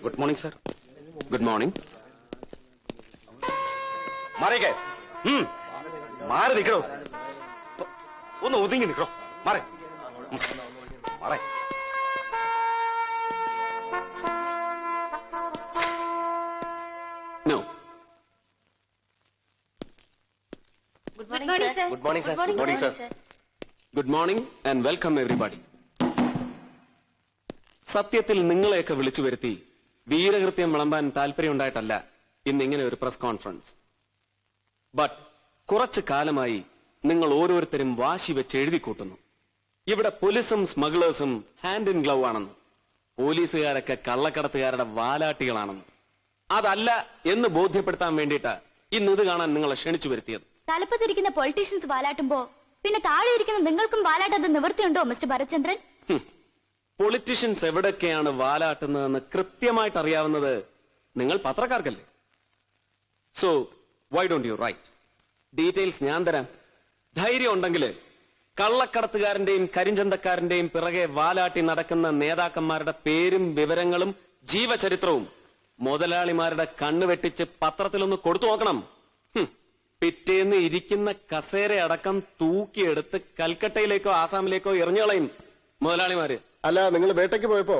Good morning sir. Good morning. മാറിക്കേ. മാറി നിൽക്കണോ? ഒന്ന് ഒതുങ്ങി നിൽക്കണോ? മാറേ മാറേ. No. Good morning, sir. Good morning, sir. Good morning, sir. Good morning and welcome everybody. സത്യത്തിൽ നിങ്ങളെയൊക്കെ വിളിച്ചു വരുത്തി വീരകൃത്യം വിളമ്പാൻ താല്പര്യമുണ്ടായിട്ടല്ല ഇന്നിങ്ങനെ ഒരു പ്രസ് കോൺഫറൻസ്. ബട്ട് കുറച്ചു കാലമായി നിങ്ങൾ ഓരോരുത്തരും വാശി വെച്ച് എഴുതി കൂട്ടുന്നു ഇവിടെ പോലീസും സ്മഗ്ലേഴ്സും ഹാൻഡ് ഇൻ ഗ്ലൗ ആണെന്ന്, പോലീസുകാരൊക്കെ കള്ളക്കടത്തുകാരുടെ വാലാട്ടികളാണെന്ന്. അതല്ല എന്ന് ബോധ്യപ്പെടുത്താൻ വേണ്ടിയിട്ട് ഇന്ന് ഇത് കാണാൻ നിങ്ങളെ ക്ഷണിച്ചു വരുത്തിയത്. തലപ്പത്തിരിക്കുന്ന പൊളിറ്റീഷ്യൻസ് വാലാട്ടുമ്പോ പിന്നെ താഴെ ഇരിക്കുന്ന നിങ്ങൾക്കും വാലാട്ടത് നിവൃത്തിയുണ്ടോ മിസ്റ്റർ ഭരത്ചന്ദ്രൻ? പൊളിറ്റീഷ്യൻസ് എവിടൊക്കെയാണ് വാലാട്ടുന്നതെന്ന് കൃത്യമായിട്ട് അറിയാവുന്നത് നിങ്ങൾ പത്രക്കാർക്കല്ലേ. So why don't you write? Details ഞാൻ തരാം. ധൈര്യം ഉണ്ടെങ്കിൽ കള്ളക്കടത്തുകാരന്റെയും കരിഞ്ചന്തക്കാരന്റെയും പിറകെ വാലാട്ടി നടക്കുന്ന നേതാക്കന്മാരുടെ പേരും വിവരങ്ങളും ജീവചരിത്രവും മുതലാളിമാരുടെ കണ്ണുവെട്ടിച്ച് പത്രത്തിലൊന്ന് കൊടുത്തു നോക്കണം. പിറ്റേന്ന് ഇരിക്കുന്ന കസേര അടക്കം തൂക്കിയെടുത്ത് കൽക്കട്ടയിലേക്കോ ആസാമിലേക്കോ എറിഞ്ഞുകളയും മുതലാളിമാര്. അല്ല, നിങ്ങൾ വേട്ടയ്ക്ക് പോയപ്പോ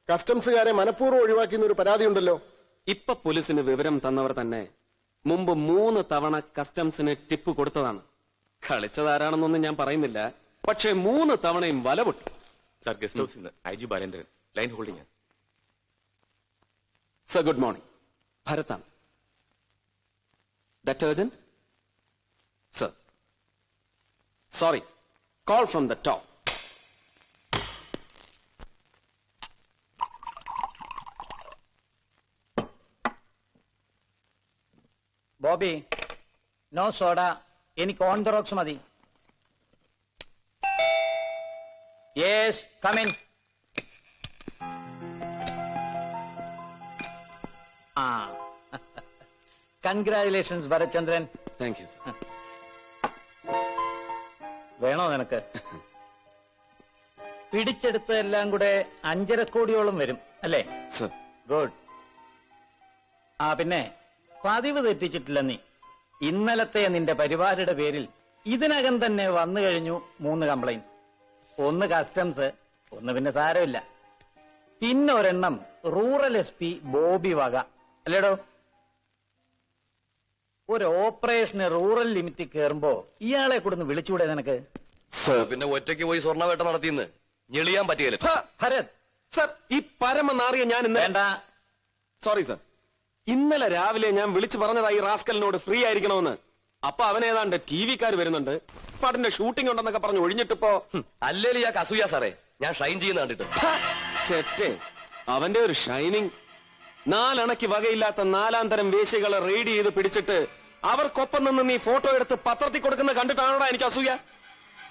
കസ്റ്റംസുകാരെ മനഃപൂർവ്വം ഒഴിവാക്കിയെന്ന് ഒരു പരാതി ഉണ്ടല്ലോ. ഇപ്പൊ പോലീസിന് വിവരം തന്നവർ തന്നെ മുമ്പ് 3 തവണ കസ്റ്റംസിന് ടിപ്പ് കൊടുത്തതാണ്. കളിച്ചതാരാണെന്നൊന്നും ഞാൻ പറയുന്നില്ല, പക്ഷേ 3 തവണയും വല പൊട്ടി. സർ, ഗസ്റ്റ് ഹൗസിൽ നിന്ന് IG Balendran, line holding. Sir, good morning. ഭരതാണ്. Detergent? Sir. Sorry. Call from the top. Bobby, no soda, എനിക്ക് ഓൺ ദ റോക്സ് മതി. Yes, come in. ആ, congratulations Bharatchandran. Thank you sir. വേണോ നിനക്ക്? പിടിച്ചെടുത്തതെല്ലാം കൂടെ 5.5 കോടിയോളം വരും അല്ലേ? സർ. ഗുഡ്. ആ, പിന്നെ പതിവ് തെറ്റിച്ചിട്ടില്ല നീ. ഇന്നലത്തെ നിന്റെ പരിപാടിയുടെ പേരിൽ ഇതിനകം തന്നെ വന്നു കഴിഞ്ഞു 3 കംപ്ലൈന്റ്സ്. ഒന്ന് കസ്റ്റംസ്, ഒന്ന് പിന്നെ സാരമില്ല, പിന്നെ ഒരെണ്ണം റൂറൽ SP ബോബി വക. അല്ലേടോ? ഒരു ഓപ്പറേഷന് റൂറൽ ലിമിറ്റ് കയറുമ്പോ ഇയാളെ കൂടെ വിളിച്ചുകൂടെ നിനക്ക്? സർ, പിന്നെ ഒറ്റയ്ക്ക് പോയി സ്വർണ്ണവേട്ട നടത്തിയെന്ന് ഞെളിയാൻ പറ്റിയല്ലേ? ഭരത് സർ, ഈ പരമനാറിയ ഞാൻ ഇന്ന് വേണ്ട. സോറി സർ, ഇന്നലെ രാവിലെ ഞാൻ വിളിച്ചു പറഞ്ഞതായി റാസ്കലിനോട് ഫ്രീ ആയിരിക്കണമെന്ന്. അപ്പൊ അവനേതാണ്ട് TV-ക്കാർ വരുന്നുണ്ട്, പടന്റെ ഷൂട്ടിംഗ് ഉണ്ടെന്നൊക്കെ പറഞ്ഞ് ഒഴിഞ്ഞിട്ടിപ്പോ. അല്ലേലും ഇയാൾക്ക് അസൂയ സാറേ. ഞാൻ ഷൈൻ ചെയ്യുന്ന കണ്ടിട്ട്. ചെറ്റേ, അവന്റെ ഒരു ഷൈനിങ്. 4 അണയ്ക്ക് വകയില്ലാത്ത 4-ാം തരം വേശ്യകളെ റെയ്ഡ് ചെയ്ത് പിടിച്ചിട്ട് അവർക്കൊപ്പം നിന്ന് നീ ഫോട്ടോ എടുത്ത് പത്രത്തിൽ കൊടുക്കുന്ന കണ്ടിട്ടാണോടാ എനിക്ക് അസൂയ?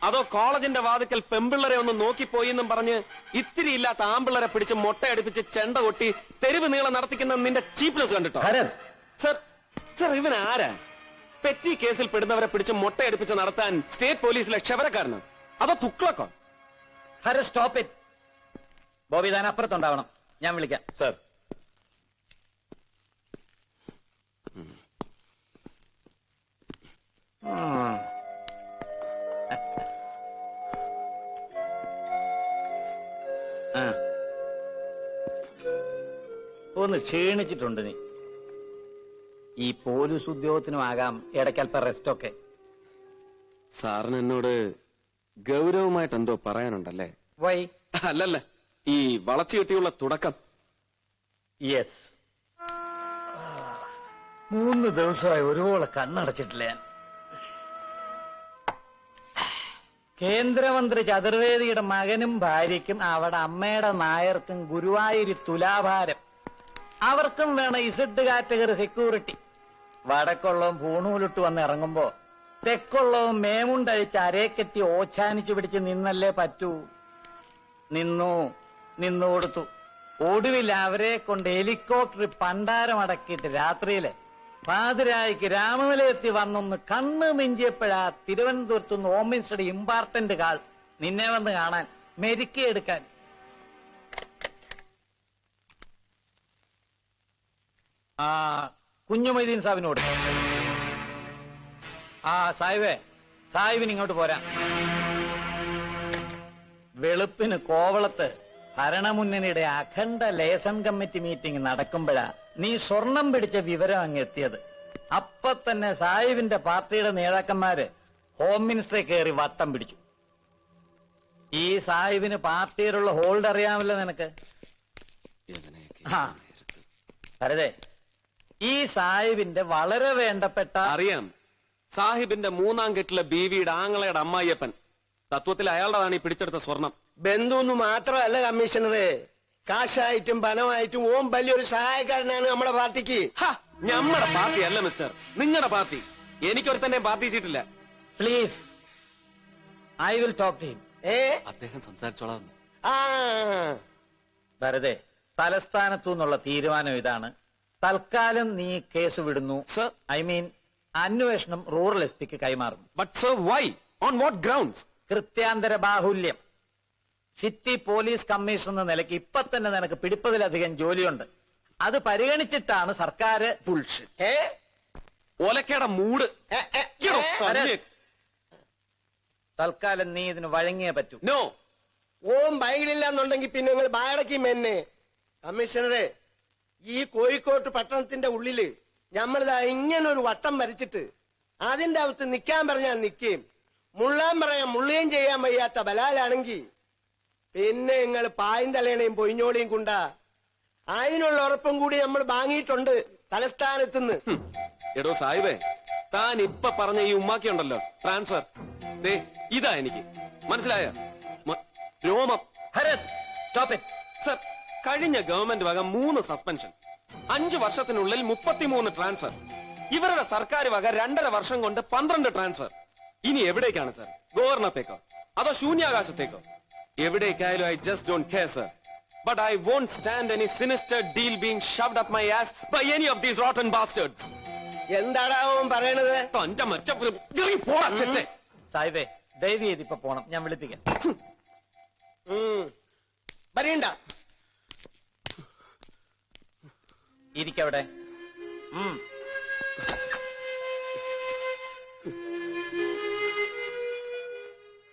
അതോ കോളേജിന്റെ വാതിക്കൽ പെമ്പിള്ളരെ ഒന്ന് നോക്കിപ്പോയി എന്നും പറഞ്ഞ് ഇത്തിരി ഇല്ലാത്ത ആമ്പിള്ളരെ പിടിച്ച് മൊട്ടയടിപ്പിച്ച് ചെണ്ട കൊട്ടി തെരുവ് നീളം നടത്തിക്കുന്ന നിന്റെ ചീപ്നെസ് കണ്ടിട്ടോ? സർ സർ, ഇവൻ ആരാ? പെറ്റി കേസിൽ പെടുന്നവരെ പിടിച്ച് മൊട്ടയടിപ്പിച്ച് നടത്താൻ സ്റ്റേറ്റ് പോലീസിലെ ക്ഷവരക്കാരന്? അതോ തുക്ലക്കോ? Stop it. ബോബി താൻ അപ്പുറത്തുണ്ടാവണം, ഞാൻ വിളിക്കാം. സർ, ഒന്ന് ക്ഷീണിച്ചിട്ടുണ്ട് നീ. ഈ പോലീസ് ഉദ്യോഗത്തിനും ആകാം ഇടയ്ക്കൽപ്പം റെസ്റ്റൊക്കെ. സാറിന് എന്നോട് ഗൗരവമായിട്ട് എന്തോ പറയാനുണ്ടല്ലേ? വൈ? അല്ലല്ല, ഈ വളച്ചു കെട്ടിയുള്ള തുടക്കം. യെസ്, 3 ദിവസമായി ഒരുപോലെ കണ്ണടച്ചിട്ടില്ല ഞാൻ. കേന്ദ്രമന്ത്രി ചതുർവേദിയുടെ മകനും ഭാര്യയ്ക്കും അവിടെ അമ്മയുടെ നായർക്കും ഗുരുവായൂരി തുലാഭാരം. അവർക്കും വേണം ഇസഡ് കാറ്റഗറി സെക്യൂരിറ്റി. വടക്കുള്ളവും പൂണൂലിട്ട് വന്ന് ഇറങ്ങുമ്പോ തെക്കുള്ളവും മേമുണ്ടഴിച്ച് അരേക്കെത്തി ഓച്ചാനിച്ചു പിടിച്ച് നിന്നല്ലേ പറ്റൂ. നിന്നു കൊടുത്തു. ഒടുവിൽ അവരെ കൊണ്ട് ഹെലികോപ്റ്റർ പണ്ടാരമടക്കിയിട്ട് രാത്രിയില് പാതിരായിക്ക് രാമനിലയത്തി വന്നൊന്ന് കണ്ണ് മിഞ്ചിയപ്പോഴാ തിരുവനന്തപുരത്തുനിന്ന് ഹോം മിനിസ്റ്ററുടെ ഇമ്പോർട്ടന്റ് കാൾ നിന്നെ വന്ന് കാണാൻ, മെരുക്കിയെടുക്കാൻ. ആ കുഞ്ഞുമൊയ്തീൻ സാഹിബിനോട്. സാഹിബിന് ഇങ്ങോട്ട് പോരാ. വെളുപ്പിന് കോവളത്ത് ഭരണമുന്നണിയുടെ അഖണ്ഡ ലേസൺ കമ്മിറ്റി മീറ്റിംഗ് നടക്കുമ്പോഴാ നീ സ്വർണം പിടിച്ച വിവരം അങ്ങ് എത്തിയത്. അപ്പൊ തന്നെ സാഹിബിന്റെ പാർട്ടിയുടെ നേതാക്കന്മാര് ഹോം മിനിസ്റ്ററെ കയറി വട്ടം പിടിച്ചു. ഈ സാഹിബിന് പാർട്ടിയിലുള്ള ഹോൾഡ് അറിയാമല്ലോ നിനക്ക്. അതെ, ഈ സാഹിബിന്റെ വളരെ വേണ്ടപ്പെട്ട. അറിയാം, സാഹിബിന്റെ 3-ാം കെട്ടിലെ ബീവിയുടെ ആങ്ങളയുടെ അമ്മായിയപ്പൻ. തത്വത്തിൽ അയാളുടെതാണ് ഈ പിടിച്ചെടുത്ത സ്വർണം. ബന്ധുന്ന് മാത്രമല്ല കമ്മീഷണറെ, കാശായിട്ടും പണമായിട്ടും ഓം വലിയൊരു സഹായക്കാരനാണ് നമ്മുടെ പാർട്ടിക്ക്. ഞമ്മടെ പാർട്ടി അല്ല മിസ്റ്റർ, നിങ്ങളുടെ പാർട്ടി. എനിക്കൊരുത്തന്നെ പാർട്ടി ചെയ്തിട്ടില്ല. Please, I will talk to him. അദ്ദേഹം സംസാരിച്ചോളാം. വെറുതെ തലസ്ഥാനത്തു നിന്നുള്ള തീരുമാനം ഇതാണ്. തൽക്കാലം നീ കേസ് വിടുന്നു. സർ, ഐ മീൻ അന്വേഷണം റൂറൽ എസ് പിക്ക് കൈമാറുന്നു. But sir, why? On what grounds? കൃത്യാന്തര ബാഹുല്യം. സിറ്റി പോലീസ് കമ്മീഷണർ എന്ന നിലയ്ക്ക് ഇപ്പൊ തന്നെ നിനക്ക് പിടിപ്പതിലധികം ജോലിയുണ്ട്. അത് പരിഗണിച്ചിട്ടാണ് സർക്കാർ. ഒലക്കയുടെ മൂട്. തൽക്കാലം നീ ഇതിന് വഴങ്ങിയേ പറ്റൂ. നോ, ഓം ബൈലില്ല എന്നുണ്ടെങ്കിൽ പിന്നെ നിങ്ങൾ ബാടക്കും എന്നെ. കമ്മീഷണറെ, ഈ കോഴിക്കോട്ട് പട്ടണത്തിന്റെ ഉള്ളില് നമ്മളിതാ ഇങ്ങനെ ഒരു വട്ടം വരച്ചിട്ട് അതിന്റെ അകത്ത് നിൽക്കാൻ പറഞ്ഞാൽ നിൽക്കുകയും മുള്ളാൻ പറയാൻ മുള്ളുകയും ചെയ്യാൻ വയ്യാത്ത ബലാലാണെങ്കിൽ പിന്നെ നിങ്ങൾ പായും തലേണയും പൊയിഞ്ഞോളിയും കൊണ്ടാ. അതിനുള്ള ഉറപ്പും കൂടി നമ്മൾ വാങ്ങിയിട്ടുണ്ട് തലസ്ഥാനത്തുനിന്ന്. എടോ സാഹിബേ, താൻ ഇപ്പൊ പറഞ്ഞ ഈ ഉമ്മാക്കി ഉണ്ടല്ലോ ട്രാൻസ്ഫർ, ഇതാ എനിക്ക് മനസ്സിലായ രോമം. Stop it. സർ, കഴിഞ്ഞ ഗവൺമെന്റ് വക 3 സസ്പെൻഷൻ, 5 വർഷത്തിനുള്ളിൽ 33 ട്രാൻസ്ഫർ. ഇവരുടെ സർക്കാർ വക 2.5 വർഷം കൊണ്ട് 12 ട്രാൻസ്ഫർ. ഇനി എവിടേക്കാണ് സർ? ഗവർണത്തേക്കോ അതോ ശൂന്യാകാശത്തേക്കോ? എവിടേക്കായാലും I just don't care sir. But I won't stand any sinister deal being shoved up my ass by any of these rotten bastards. എന്താടാവും പറയണത്? തന്റെ മറ്റേ പോടാ ചെറ്റേ. സാഹിബേ, ദയവ് ചെയ്ത് ഇപ്പൊ പോണം, ഞാൻ വിളിപ്പിക്കാം. പറയണ്ട. ഇരിക്കവിടെ.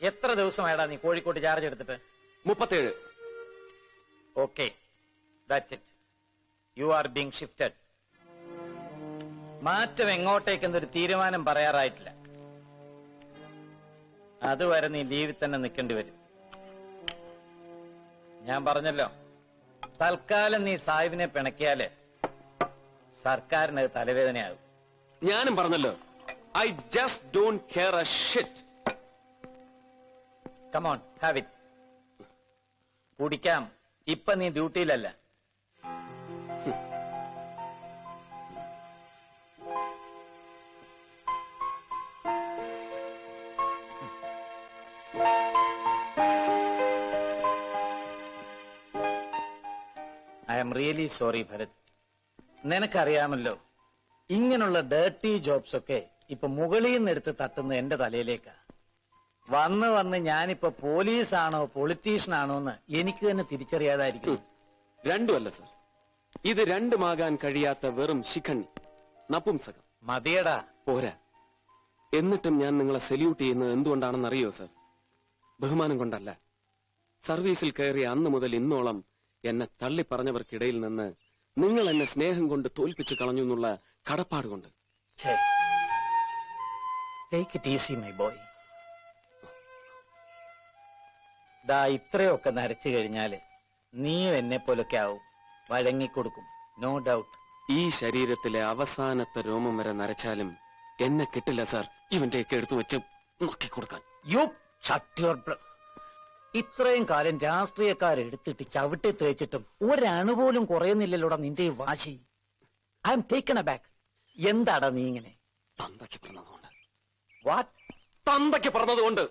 എത്ര ദിവസമായിടാ നീ കോഴിക്കോട്ട് ചാർജ് എടുത്തിട്ട്? 37. Okay, that's it. You are being shifted. മാറ്റം എങ്ങോട്ടേക്കെന്നൊരു തീരുമാനം പറയാറായിട്ടില്ല. അതുവരെ നീ ലീവിൽ തന്നെ നിൽക്കേണ്ടി വരും. ഞാൻ പറഞ്ഞല്ലോ, തൽക്കാലം നീ സാഹിബിനെ പിണക്കിയാല് സർക്കാരിന് തലവേദനയാകും. ഞാനും പറഞ്ഞല്ലോ, I just don't care a shit. Come on, have it. കുടിക്കാം. ഇപ്പൊ നീ ഡ്യൂട്ടിയിലല്ല. I am really sorry Bharath. നിനക്കറിയാമല്ലോ, ഇങ്ങനെയുള്ള ഡേർട്ടി ജോബ്സ് ഒക്കെ ഇപ്പൊ മുകളിൽ നിന്ന് എടുത്ത് തട്ടുന്ന എന്റെ തലയിലേക്കാ. വന്ന് വന്ന് ഞാനിപ്പോ പോലീസാണോ പൊളിറ്റീഷ്യനാണോ എന്ന് എനിക്ക് തന്നെ തിരിച്ചറിയാതായിരിക്കും. രണ്ടുമല്ല സർ, ഇത് രണ്ടുമാകാൻ കഴിയാത്ത വെറും ശിഖണ്ഡി, നപുംസകം. മതിയടാ. പോരാ. എന്നിട്ടും ഞാൻ നിങ്ങളെ സല്യൂട്ട് ചെയ്യുന്നത് എന്തുകൊണ്ടാണെന്ന് അറിയോ സർ? ബഹുമാനം കൊണ്ടല്ല. സർവീസിൽ കയറിയ അന്ന് മുതൽ ഇന്നോളം എന്നെ തള്ളി പറഞ്ഞവർക്കിടയിൽ നിന്ന് നിങ്ങൾ എന്നെ സ്നേഹം കൊണ്ട് തോൽപ്പിച്ചു കളഞ്ഞു എന്നുള്ള കടപ്പാട് കൊണ്ട്. Take it easy my boy. ദാ ഇത്രയൊക്കെ നരച്ചു കഴിഞ്ഞാല് നീയും എന്നെ പോലൊക്കെ ആവും. വഴങ്ങിക്കൊടുക്കും, നോ ഡൗട്ട്. ഈ ശരീരത്തിലെ അവസാനത്തെ രോമം വരെ നരച്ചാലും എന്നെ കിട്ടില്ല സാർ ഇവന്റെയൊക്കെ എടുത്തു വെച്ച് നോക്കിക്കൊടുക്കാൻ. യു ഷട്ട് യുവർ ബ്ര. ഇത്രയും കാലം രാഷ്ട്രീയക്കാരെടുത്തിട്ട് ചവിട്ടി തേച്ചിട്ടും ഒരണുപോലും കുറയുന്നില്ലല്ലോടാ നിന്റെ ഈ വാശി. I M taken aback. എന്താടാ നീ ഇങ്ങനെ? തന്തയ്ക്ക് പറഞ്ഞതുകൊണ്ട്. വാട്ട്? തന്തയ്ക്ക് പറഞ്ഞതുകൊണ്ട്.